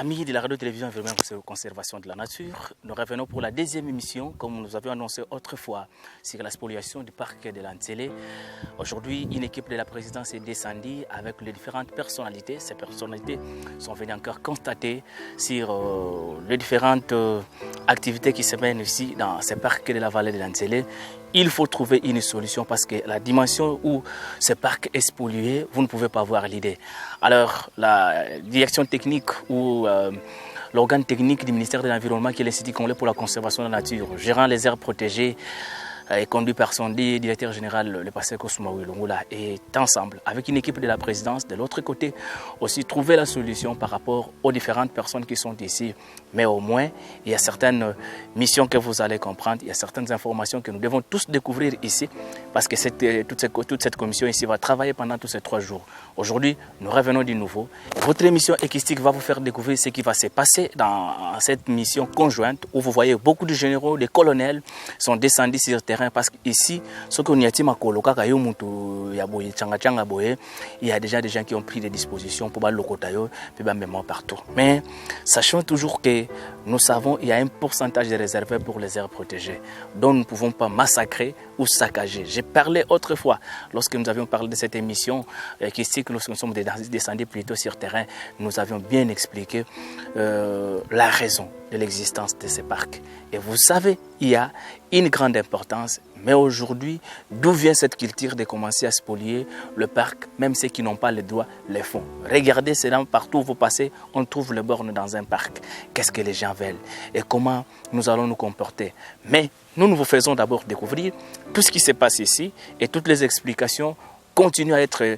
Amis de la radio-télévision environnement et conservation de la nature, nous revenons pour la deuxième émission, comme nous avions annoncé autrefois, sur la spoliation du parc de l'Antsélé. Aujourd'hui, une équipe de la présidence est descendue avec les différentes personnalités. Ces personnalités sont venues encore constater sur les différentes activités qui se mènent ici dans ce parc de la vallée de l'Antsélé. Il faut trouver une solution parce que la dimension où ce parc est spolié, vous ne pouvez pas voir l'idée. Alors, la direction technique ou l'organe technique du ministère de l'Environnement, qui est l'Institut congolais pour la conservation de la nature, gérant les aires protégées et conduit par son directeur général, le pasteur Kosuma Wilongula, est ensemble avec une équipe de la présidence. De l'autre côté, aussi trouver la solution par rapport aux différentes personnes qui sont ici. Mais au moins, il y a certaines missions que vous allez comprendre, il y a certaines informations que nous devons tous découvrir ici, parce que toute cette commission ici va travailler pendant tous ces 3 jours. Aujourd'hui, nous revenons du nouveau. Votre émission équistique va vous faire découvrir ce qui va se passer dans cette mission conjointe, où vous voyez beaucoup de généraux, des colonels sont descendus sur le terrain, parce qu'ici, ce qu'on y a il y a déjà des gens qui ont pris des dispositions pour le locotayo, puis même partout. Mais sachant toujours que nous savons qu'il y a un pourcentage de réservé pour les aires protégées, dont nous ne pouvons pas massacrer ou saccager. J'ai parlé autrefois, lorsque nous avions parlé de cette émission, qu'ici, lorsque nous sommes descendus plutôt sur le terrain, nous avions bien expliqué la raison de l'existence de ces parcs. Et vous savez, il y a une grande importance, mais aujourd'hui, d'où vient cette culture de commencer à spolier le parc, même ceux qui n'ont pas les droits les font. Regardez, c'est là partout où vous passez, on trouve les bornes dans un parc. Qu'est-ce que les gens veulent et comment nous allons nous comporter. Mais nous vous faisons d'abord découvrir tout ce qui se passe ici et toutes les explications continuent à être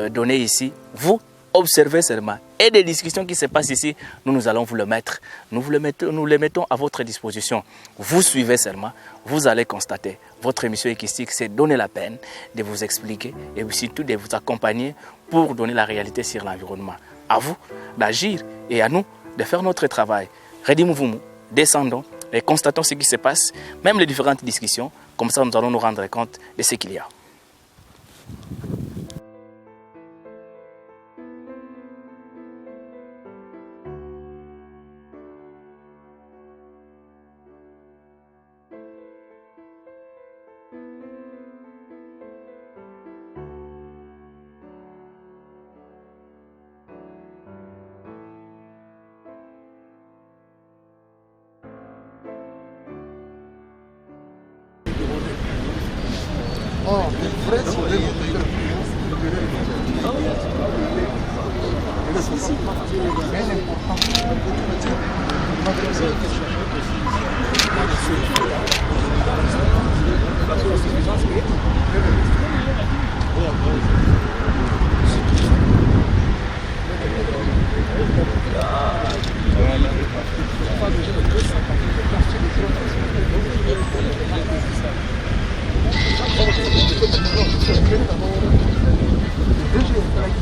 données ici. Vous observez seulement. Et des discussions qui se passent ici, nous allons vous le mettre. Nous les mettons à votre disposition. Vous suivez seulement, vous allez constater. Votre émission équistique, c'est donner la peine de vous expliquer et surtout de vous accompagner pour donner la réalité sur l'environnement. À vous d'agir et à nous de faire notre travail. Redimouvoumou, descendons et constatons ce qui se passe, même les différentes discussions. Comme ça, nous allons nous rendre compte de ce qu'il y a. Oh, vrai, c'est vrai.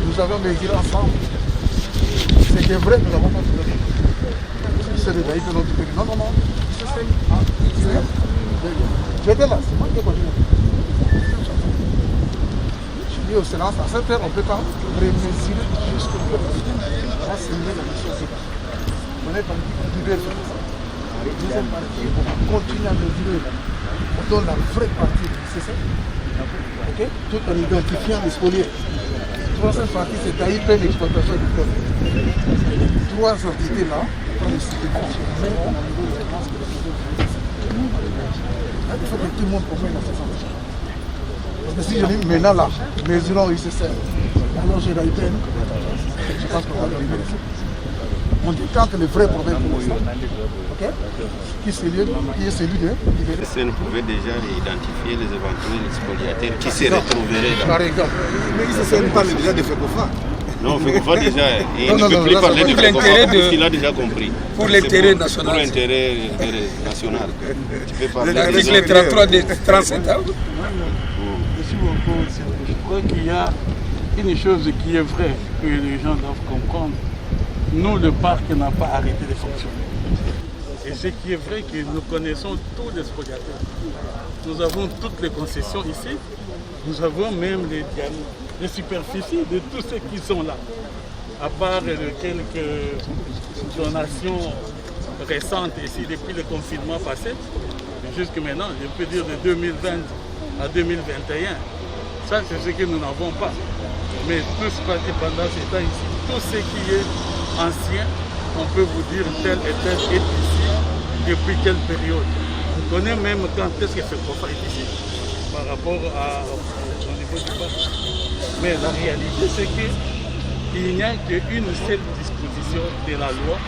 Nous avons mesuré ensemble. C'est que vrai, nous n'avons pas tout donné. C'est le daïs de notre pays. Non. J'étais là, c'est moi qui ai continué. Je dis au Sénat, à 7 heures, on ne peut pas remesurer jusqu'au bout. Là, c'est mieux la mission. On est parti pour durer ça. La deuxième partie, on va continuer à mesurer. On donne la vraie partie, c'est ça. Okay? Tout en identifiant les spoliés. Troisième partie, c'est d'AIP l'exploitation du peuple. 3 entités là, pour les situations. Mais on a un niveau de réponse que il faut que tout le monde comprenne dans ce sens. Parce que si je dis maintenant là, mesurons UCSR, alors j'ai l'AIP, je pense qu'on va arriver ici. On dit quand le vrai problème pour ça, ok? Qui est celui de libérer. Si vous pouvez déjà identifier les éventuels spoliateurs qui se retrouveraient là. Par exemple. Mais UCSR parle déjà de FECOFA. Non, FECOFA déjà, il ne peut plus parler de FECOFA parce qu'il a déjà compris. Pour l'intérêt national. Pour l'intérêt national. Tu peux parler l'article 33 de 37 ans. Je crois qu'il y a une chose qui est vraie, que les gens doivent comprendre. Nous, le parc n'a pas arrêté de fonctionner. Et ce qui est vrai, que nous connaissons tous les spoliateurs. Nous avons toutes les concessions ici. Nous avons même les superficies de tous ceux qui sont là. à part quelques donations récentes ici depuis le confinement passé, jusque maintenant, je peux dire de 2020 à 2021, ça c'est ce que nous n'avons pas. Mais tout ce qu'on dit pendant ces temps ici, tout ce qui est ancien, on peut vous dire tel et tel est ici, depuis quelle période. On connaît même quand est-ce que ce profil est ici, par rapport au niveau du parc. Mais la réalité c'est qu'il n'y a qu'une seule disposition de la loi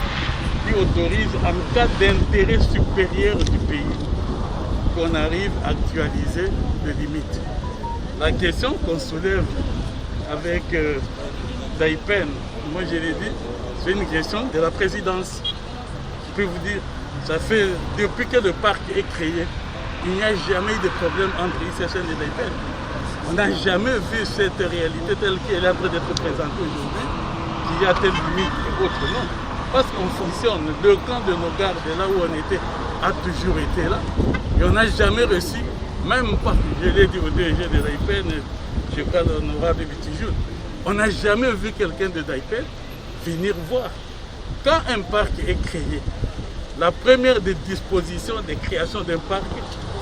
qui autorise, en cas d'intérêt supérieur du pays, qu'on arrive à actualiser les limites. La question qu'on soulève avec Daipen, moi je l'ai dit, c'est une question de la présidence. Je peux vous dire, ça fait depuis que le parc est créé, il n'y a jamais eu de problème entre ICSN et Daipen. On n'a jamais vu cette réalité telle qu'elle est en train d'être présentée aujourd'hui, qu'il y a telle limite et autre non. Parce qu'on fonctionne, le camp de nos gardes, là où on était, a toujours été là. Et on n'a jamais reçu, même pas, je l'ai dit au DG de Daipen, je crois l'honorable Bitijou, on n'a jamais vu quelqu'un de Daipen venir voir. Quand un parc est créé, la première des dispositions de création d'un parc,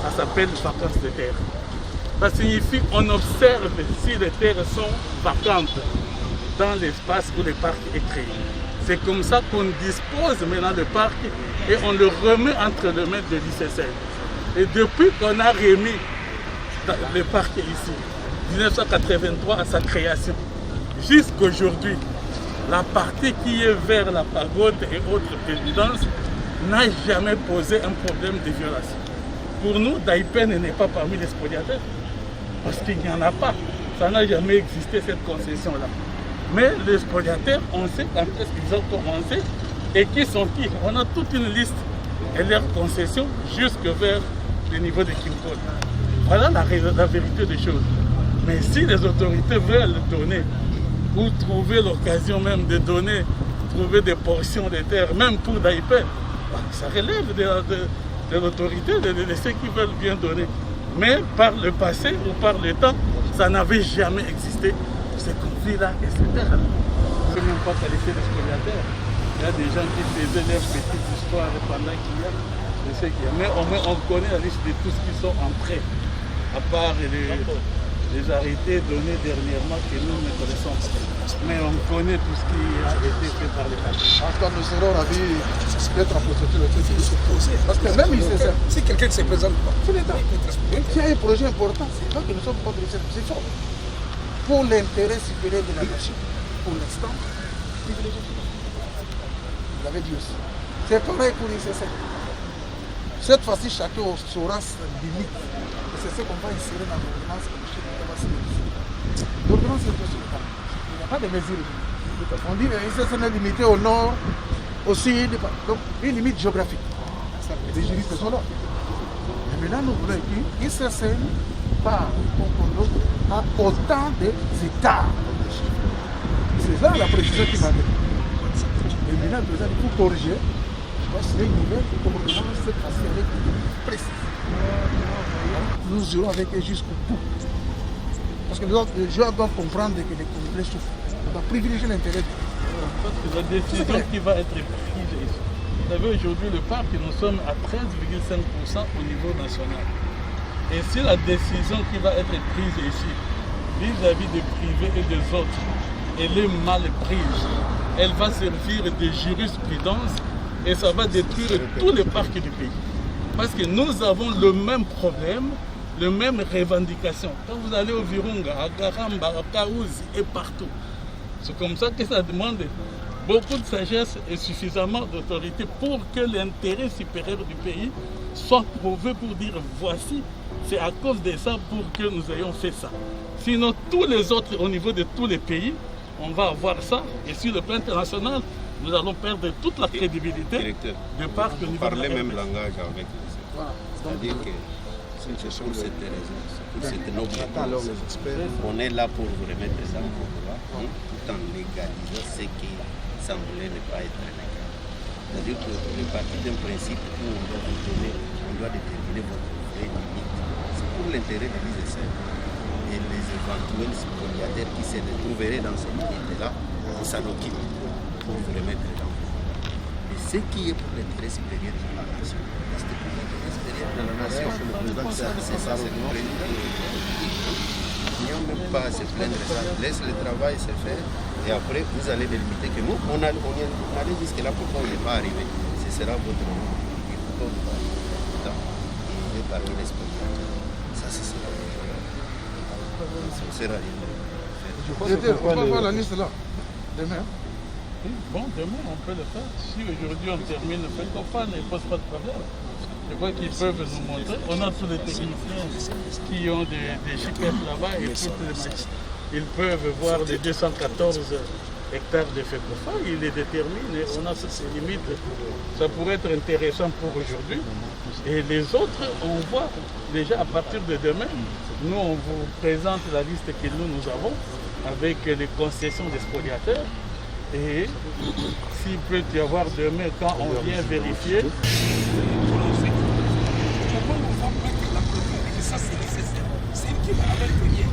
ça s'appelle vacances de terre. Ça signifie qu'on observe si les terres sont vacantes dans l'espace où le parc est créé. C'est comme ça qu'on dispose maintenant du parc et on le remet entre les mains de l'ICSN. Et depuis qu'on a remis le parc ici, 1983 à sa création, jusqu'aujourd'hui, la partie qui est vers la pagode et autres résidences n'a jamais posé un problème de violation. Pour nous, Daipen n'est pas parmi les spoliateurs, parce qu'il n'y en a pas. Ça n'a jamais existé, cette concession-là. Mais les spoliateurs, on sait quand est-ce qu'ils ont commencé et qui sont qui. On a toute une liste et leurs concessions jusque vers le niveau de Kimpol. Voilà la vérité des choses. Mais si les autorités veulent donner ou trouver l'occasion même de donner, trouver des portions de terre, même pour Daipen, ça relève de l'autorité, de ceux qui veulent bien donner. Mais par le passé ou par le temps, ça n'avait jamais existé. Ce qu'on vit là, et c'est terre. On ne peut même pas qualifier de spoliateurs. Il y a des gens qui faisaient leurs petites histoires pendant qu'il y a. Je sais qu'il y a. Mais au moins on connaît la liste de tous ceux qui sont entrés, à part les arrêtés donnés dernièrement que nous ne connaissons pas. Mais on connaît tout ce qui a été fait par les partis. En tout cas, nous serons ravis d'être en possession de ce qui se pose. Parce que même si quelqu'un ne se présente pas, c'est l'État. S'il y a un projet important, c'est pas que nous sommes contre l'État, c'est fort. Pour l'intérêt supérieur de la nation, pour l'instant, vous l'avez dit aussi. C'est pareil pour l'ICSN. Cette fois-ci, chacun saura sa limite. Et c'est ce qu'on va insérer dans l'ordonnance que le chef d'État va signer. L'ordonnance est sur le temps. Il n'y a pas de mesures. On dit que l'ICSN est limité au nord, au sud, donc une limite géographique. Les juristes sont là. Et maintenant, nous voulons que l'ICSN part à autant d'États. C'est là la précision qui m'a donné. Et maintenant, il faut corriger. Je pense que c'est une nouvelle comme ordonnance cette fois-ci avec une limite précise. Nous irons avec eux jusqu'au bout. Parce que les gens doivent comprendre que les Congolais souffrent. On doit privilégier l'intérêt du pays. La décision qui va être prise ici. Vous savez, aujourd'hui, le parc, nous sommes à 13,5% au niveau national. Et si la décision qui va être prise ici, vis-à-vis des privés et des autres, elle est mal prise, elle va servir de jurisprudence et ça va détruire tous les parcs du pays. Parce que nous avons le même problème, les mêmes revendications. Quand vous allez au Virunga, à Garamba, à Kaouzi et partout, c'est comme ça que ça demande beaucoup de sagesse et suffisamment d'autorité pour que l'intérêt supérieur du pays soit prouvé pour dire voici, c'est à cause de ça pour que nous ayons fait ça. Sinon, tous les autres, au niveau de tous les pays, on va avoir ça. Et sur le plan international, nous allons perdre toute la crédibilité de part que nous parler même langage avec les voilà. C'est-à-dire que c'est pour cette raison, pour cette noble cause. On est là pour vous remettre ça en pouvoir, tout en légalisant ce qui semblait ne pas être légal. C'est-à-dire que le parti d'un principe où on doit vous donner, on doit déterminer votre vraie limite. C'est pour l'intérêt de l'ICSN. Et et les éventuels spoliateurs qui se retrouveraient dans cette unité-là, on s'en occupe pour vous remettre dans le pouvoir. Et ce qui est pour l'intérêt supérieur de la nation, reste pour l'intérêt supérieur de la nation. C'est ça, c'est le président. Il n'y a même pas à se plaindre de ça. Laisse le travail se faire et après vous allez délimiter que nous, on allait jusque-là, pourquoi on n'est pas arrivé. Ce sera votre nom. Et pourquoi on n'est pas arrivé. Il est parmi les spoliateurs. Ça, c'est ça. Ça ne sert à rien. On va voir la liste là, demain. Bon, demain on peut le faire. Si aujourd'hui on termine le fait qu'on ne pose pas de problème. Je crois qu'ils peuvent nous montrer. On a tous les techniciens qui ont des chipettes là-bas et ils peuvent voir les 214 hectares de FECOFA, ils les déterminent et on a ces limites. Ça pourrait être intéressant pour aujourd'hui. Et les autres, on voit déjà à partir de demain, nous on vous présente la liste que nous avons avec les concessions des spoliateurs. Et s'il peut y avoir demain, quand on vient vérifier, comment on va mettre la première et ça c'est nécessaire. C'est une qui va avec rien.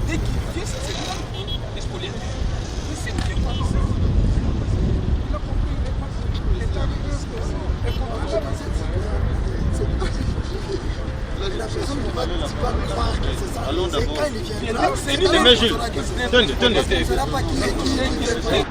Dès qu'il vient, ça c'est là les spoliateurs. Mais c'est une qui n'est pas ici. Il a compris, il n'est pas ici. L'État est contre la personne qui va croire que c'est ça. Allons d'abord. C'est une des mesures. Tenez. C'est là pas qui est.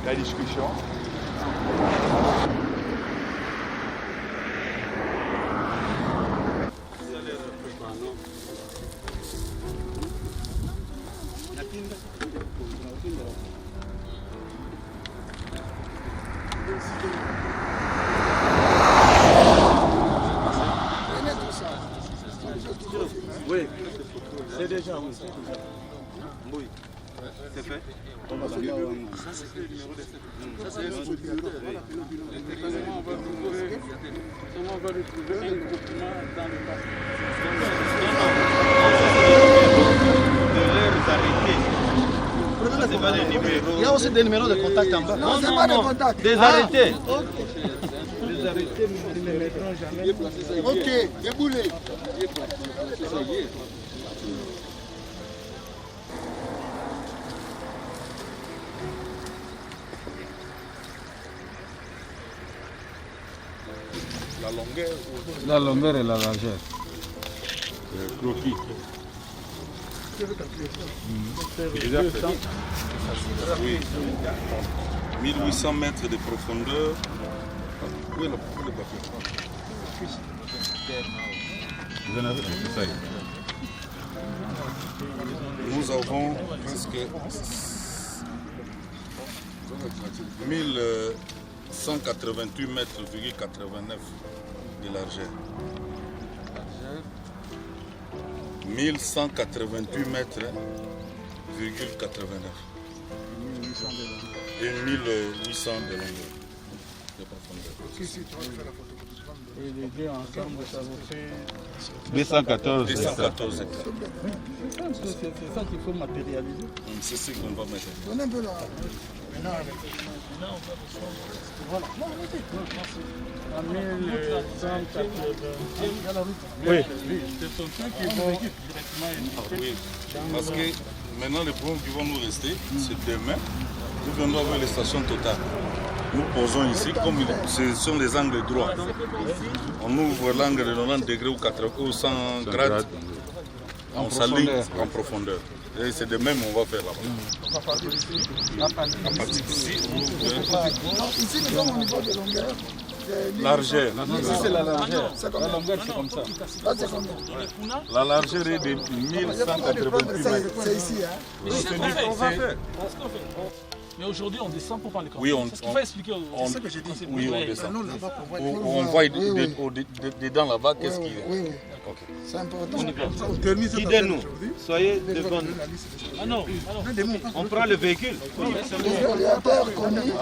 La discussion. Oui, c'est déjà. Oui, c'est fait. Ça, c'est le numéro de ça, c'est le numéro de comment on va retrouver un groupement dans le passé. C'est pas des numéros. Il y a aussi des numéros de contact en bas. Non, c'est pas des contacts. Des arrêtés. Les arrêtés ne les mettront jamais. Ok, déboulez. La longueur et la largeur. Croquis. Déjà fait. Oui. 1800 mètres de profondeur. Où est le papier? Vous en avez? Ça y est. Nous avons presque 1188 mètres, 89 de largeur. 1188 mètres, 89. Et 1800 de longueur. De profondeur. Et les deux ensemble, ça vous fait... 214 C'est ça qu'il faut matérialiser. C'est ce qu'on va mettre. Donnez un peu là. Voilà. En 1180. Oui, ce sont ceux qui vont directement Oui, parce que maintenant les problèmes qui vont nous rester, c'est demain, nous viendrons avec les stations totales. nous posons ici, comme ce sont les angles droits. On ouvre l'angle de 90 degrés ou 80 ou 100 grades. On s'aligne en profondeur. Et c'est de même on va faire là-bas. À partir d'ici, À partir d'ici, on ouvre. ici nous sommes au niveau de longueur. Largeur. Ici c'est la largeur. La longueur, c'est comme ça. Là c'est combien? La largeur est de 1188 mètres. C'est ici. Hein. On va faire. Mais aujourd'hui, on descend pour prendre les Oui, C'est ce qu'il faut expliquer aux... C'est ce que j'ai dit. Oui, on descend. Nous là-bas pour voir. On voit dedans là-bas qu'est-ce qu'il y a. Oui, oui. C'est important. Qui de nous? Soyez devant nous. Ah non, On prend le véhicule. Les spoliateurs connus, et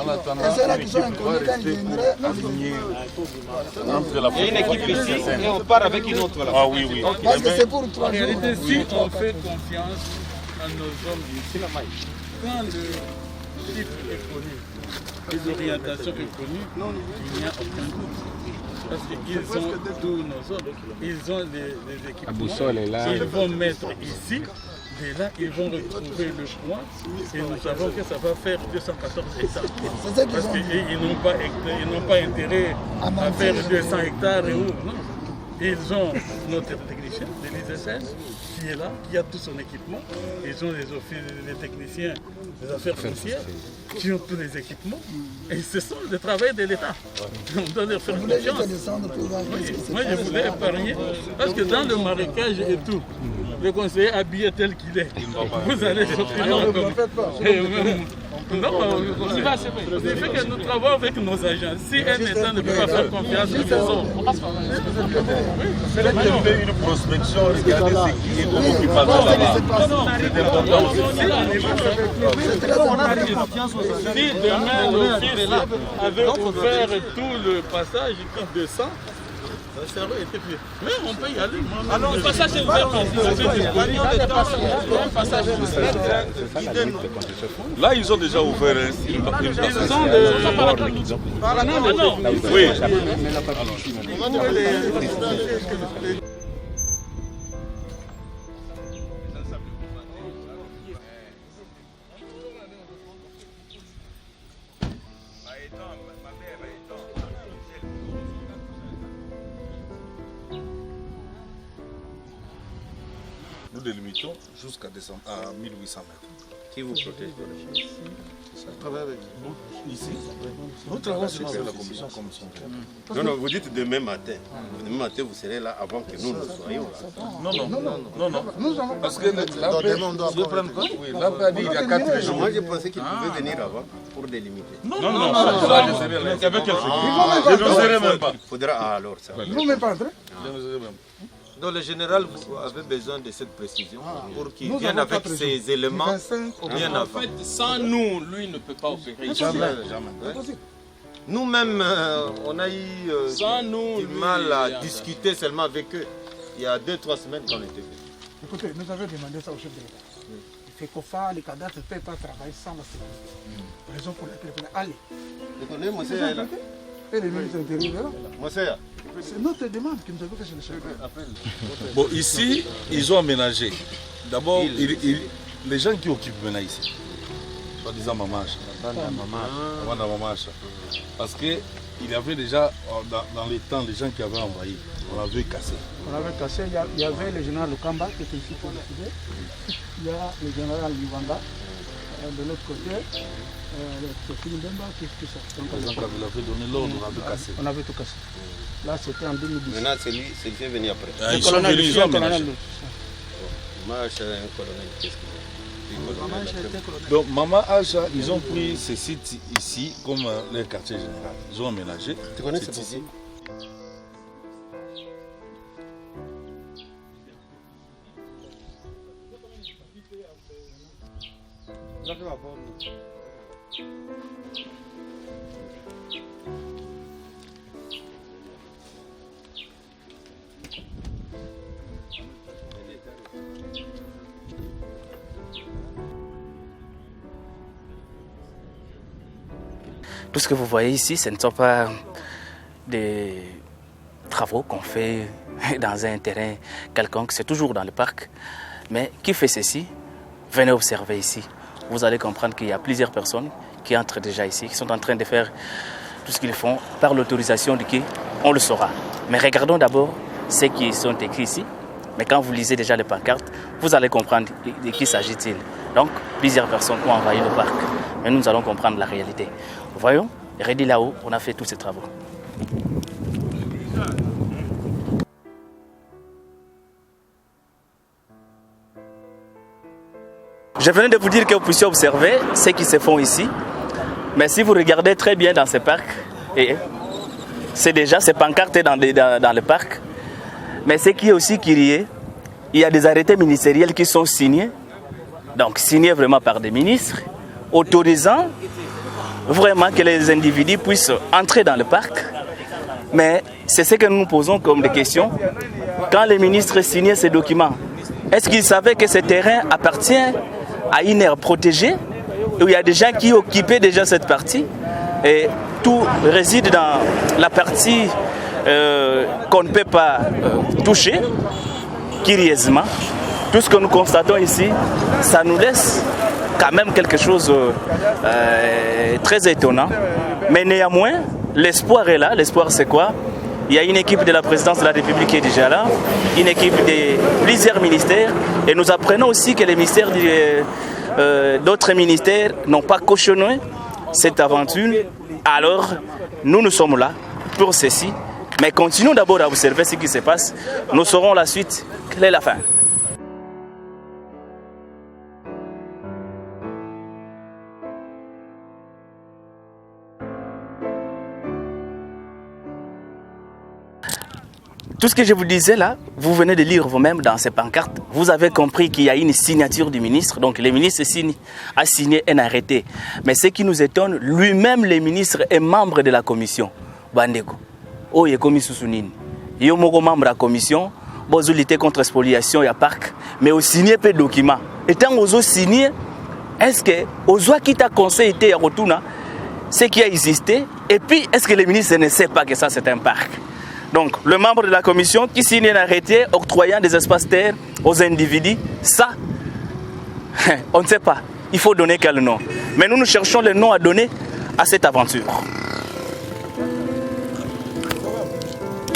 ceux-là qui sont inconnus quand ils viendraient, Entre la Il y a une équipe ici et on part avec une autre là. Ah oui, oui. parce que c'est pour 3 En jours. réalité, si on fait confiance à nos hommes ici, quand le type est connu, les orientations sont connues, il n'y a aucun doute. Parce qu'ils ont tous nos hommes, ils ont les équipements, boussole est là. ils vont mettre ici, et là ils vont retrouver le point, et nous savons que ça va faire 214 hectares. C'est ça qu'ils Parce ont dit. qu'ils n'ont pas intérêt à faire 200 hectares et autres, non. Ils ont notre technicien de l'ISS qui est là, qui a tout son équipement. Ils ont les techniciens des affaires foncières qui ont tous les équipements. Et ce sont le travail de l'État. On doit leur faire Vous voulez confiance. juste descendre pour voir Oui, ce qui se moi je passe. voulais épargner, parce que dans le marécage et tout, le conseiller habillé tel qu'il est, vous allez sortir comme... Non, c'est vrai. C'est fait que nous travaillons avec nos agents. Si un État ne peut pas faire confiance, nous faisons. Faites une prospection, regardez ce qui est de l'occupation là-bas. C'est important aussi. Si demain l'office avait ouvert tout le passage qui descend, ça aurait été pire. Mais on peut y aller. Alors le passage est ouvert par Là, ils ont déjà ouvert une Ils ont de... Oui. Nous délimitons jusqu'à descendre à 1800 mètres. Qui vous protège? Ici, nous travaillons sur la commission comme son. Non, vous dites demain matin. Demain matin, vous serez là avant que nous soyons là. Non. Parce que l'APA a dit il y a 4 jours. Moi, je pensais qu'il pouvait venir avant pour délimiter. Non, il y avait quelques secondes. Je ne serai même pas. Il faudra alors ça. Ils ne vont même pas entrer. Je ne serai même pas. Donc le général, vous avez besoin de cette précision pour qu'il Nous vienne avons avec 4 ces jours. éléments Du 25 au bien En avant. fait, sans nous, lui ne peut pas opérer. Nous-mêmes, on a eu Sans nous, du lui, mal à il y a- discuter seulement avec eux. Il y a 2-3 semaines qu'on était venus. Écoutez, nous avons demandé ça au chef de l'État. Il fait qu'OFA, les cadastres ne peuvent pas travailler sans la sécurité. Raison pour laquelle il faut aller. Vous connaissez Mosséa là? Et les ministres intérieurs là. Mosséa? C'est notre demande qui nous avait fait chez le chef. Bon, ici, ils ont aménagé. D'abord, les gens qui occupent maintenant ici, soi-disant Mamacha, Mamacha, parce qu'il y avait déjà, dans les temps, les gens qui avaient envahi, on avait cassé. On avait cassé, il y avait le général Lukamba qui était ici pour décider. Il y a le général Lubanga de l'autre côté. C'est Mbemba qui ça. Donc, Les gens qui avaient donné l'ordre, on avait cassé. on avait tout cassé. Là, c'était en 2010. Maintenant, c'est lui qui est venu après. Ils sont venus, ils ont aménagé. Moi, je suis un colonel. Qu'est-ce qu'il y a? Donc, Mama Acha, ils ont pris ces sites ici comme leur quartier général. Ils ont aménagé. Tu connais C'est ce ici. Tout ce que vous voyez ici, ce ne sont pas des travaux qu'on fait dans un terrain quelconque, c'est toujours dans le parc. Mais qui fait ceci? Venez observer ici. Vous allez comprendre qu'il y a plusieurs personnes qui entrent déjà ici, qui sont en train de faire tout ce qu'ils font par l'autorisation de qui? On le saura. Mais regardons d'abord ceux qui sont écrits ici. Mais quand vous lisez déjà les pancartes, vous allez comprendre de qui s'agit-il. Donc, plusieurs personnes ont envahi le parc. Mais nous allons comprendre la réalité. Voyons, Redi là-haut, on a fait tous ces travaux. Je venais de vous dire que vous puissiez observer ce qui se font ici. Mais si vous regardez très bien dans ce parc, c'est déjà ces pancartes dans le parc. Mais ce qui est aussi curieux, il y a des arrêtés ministériels qui sont signés, donc signés vraiment par des ministres, autorisant vraiment que les individus puissent entrer dans le parc. Mais c'est ce que nous nous posons comme des questions. Quand les ministres signaient ces documents, est-ce qu'ils savaient que ce terrain appartient à une aire protégée, où il y a des gens qui occupaient déjà cette partie, et tout réside dans la partie qu'on ne peut pas toucher, curieusement. Tout ce que nous constatons ici, ça nous laisse quand même quelque chose de très étonnant. Mais néanmoins, l'espoir est là. L'espoir, c'est quoi? Il y a une équipe de la présidence de la République qui est déjà là, une équipe de plusieurs ministères, et nous apprenons aussi que les ministères d'autres ministères n'ont pas cautionné cette aventure. Alors, nous sommes là pour ceci, mais continuons d'abord à observer ce qui se passe. Nous saurons la suite. Quelle est la fin? Tout ce que je vous disais là, vous venez de lire vous-même dans ces pancartes. Vous avez compris qu'il y a une signature du ministre. Donc le ministre a signé un arrêté. Mais ce qui nous étonne, lui-même le ministre est membre de la commission. Bandeko. Oh, il est commis sous Sounine. Il est membre de la commission. Vous lutter contre la spoliation et à parc. Mais au signé peu de documents. Étant aux signé, est-ce que aux qui t'a conseillé était à retourner ce qui a existé? Et puis, est-ce que le ministre ne sait pas que ça c'est un parc? Donc, le membre de la commission qui signe un arrêté octroyant des espaces terres aux individus, ça, on ne sait pas. Il faut donner quel nom. Mais nous cherchons le nom à donner à cette aventure.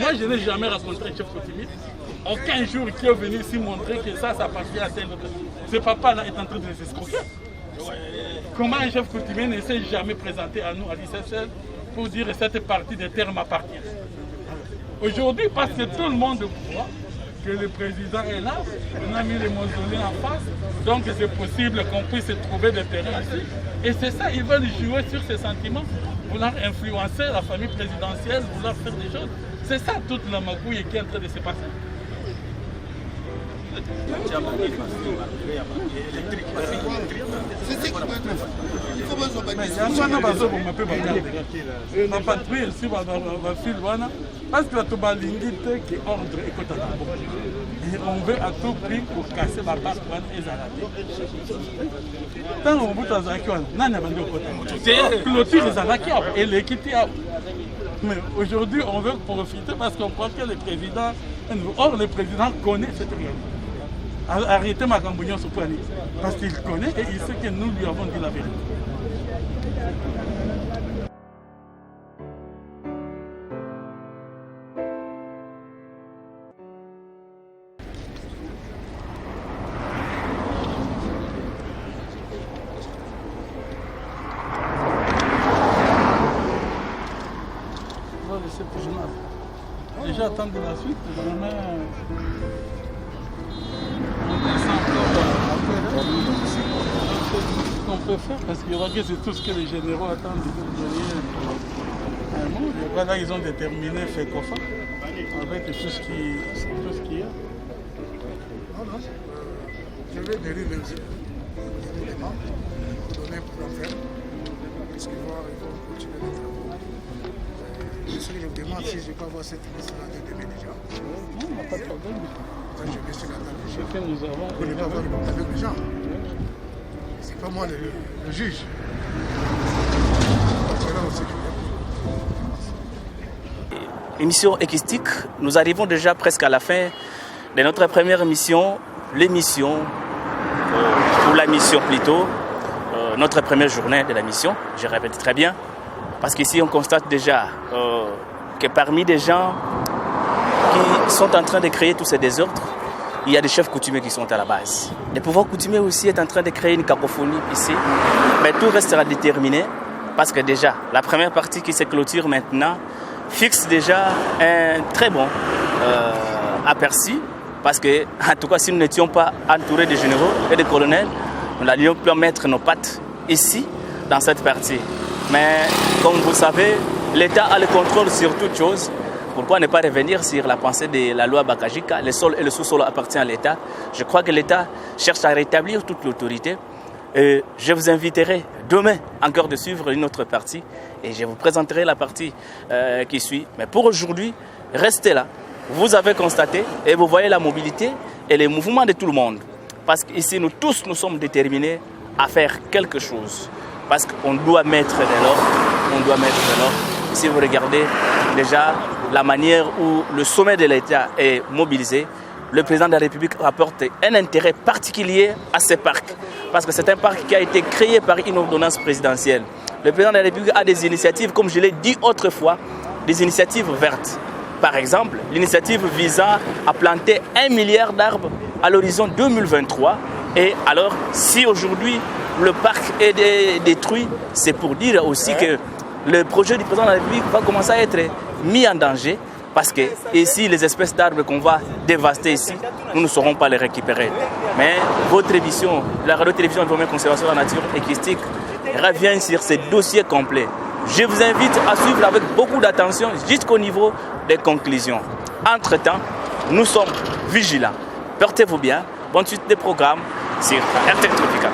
Moi, je n'ai jamais rencontré un chef coutumier. Aucun jour qui est venu ici montrer que ça appartient à tel autre. Ce papa-là est en train de les escroquer. Comment un chef coutumier ne s'est jamais présenté à nous, à l'ICSL, pour dire que cette partie des terres m'appartient? Aujourd'hui, parce que tout le monde voit que le président est là, on a mis les mausolées en face, donc c'est possible qu'on puisse trouver des terrains ici. Et c'est ça, ils veulent jouer sur ces sentiments, vouloir influencer la famille présidentielle, vouloir faire des choses. C'est ça toute la magouille qui est en train de se passer. C'est ce qui doit être fait. Il faut besoin de parce que la tobalingi qui ordre et on veut à tout prix pour casser la barre et Zalaki. Tant qu'on bout à Zalaki, on a un clôture les Zalaki et l'équité. Mais aujourd'hui, on veut profiter parce qu'on croit que le président. Or, le président connaît cette réalité. Arrêtez ma cambouillon sur Poigny. Parce qu'il connaît et il sait que nous lui avons dit la vérité. On va laisser pour journal. Déjà attendre la suite. On peut faire parce qu'il y aura que c'est tout ce que les généraux attendent de donner un mot. Voilà, ils ont déterminé FECOFA avec tout ce qui est. Je vais donner les éléments pour donner pour en faire. Parce qu'ils vont continuer les travaux. Ce que je me demande si je peux avoir cette liste-là de demain déjà. Non, on n'a pas de problème. Je vais sur la table des gens. Ce que nous avons. Vous ne pouvez pas avoir le contact avec les gens. C'est pas moi le juge. Émission équistique, nous arrivons déjà presque à la fin de notre première émission, l'émission, ou la mission plutôt, notre première journée de la mission, je répète très bien, parce qu'ici on constate déjà que parmi des gens qui sont en train de créer tous ces désordres, il y a des chefs coutumiers qui sont à la base. Le pouvoir coutumier aussi est en train de créer une cacophonie ici, mais tout restera déterminé parce que déjà, la première partie qui se clôture maintenant fixe déjà un très bon aperçu, parce que, en tout cas, si nous n'étions pas entourés de généraux et de colonels, nous allions plus mettre nos pattes ici, dans cette partie. Mais comme vous savez, l'État a le contrôle sur toute chose. Pourquoi ne pas revenir sur la pensée de la loi Bakajika? Le sol et le sous-sol appartiennent à l'État. Je crois que l'État cherche à rétablir toute l'autorité. Et je vous inviterai demain encore de suivre une autre partie et je vous présenterai la partie qui suit. Mais pour aujourd'hui, restez là. Vous avez constaté et vous voyez la mobilité et les mouvements de tout le monde. Parce qu'ici, nous tous, nous sommes déterminés à faire quelque chose. Parce qu'on doit mettre de l'ordre. Si vous regardez déjà la manière où le sommet de l'État est mobilisé, le président de la République apporte un intérêt particulier à ce parc. Parce que c'est un parc qui a été créé par une ordonnance présidentielle. Le président de la République a des initiatives, comme je l'ai dit autrefois, des initiatives vertes. Par exemple, l'initiative visant à planter 1 milliard d'arbres à l'horizon 2023. Et alors, si aujourd'hui le parc est détruit, c'est pour dire aussi que le projet du président de la République va commencer à être mis en danger. Parce que ici, les espèces d'arbres qu'on va dévaster ici, nous ne saurons pas les récupérer. Mais votre émission, la radio-télévision de conservation de la nature équistique, revient sur ces dossiers complets. Je vous invite à suivre avec beaucoup d'attention jusqu'au niveau des conclusions. Entre-temps, nous sommes vigilants. Portez-vous bien. Bonne suite des programmes sur RTL Tropical.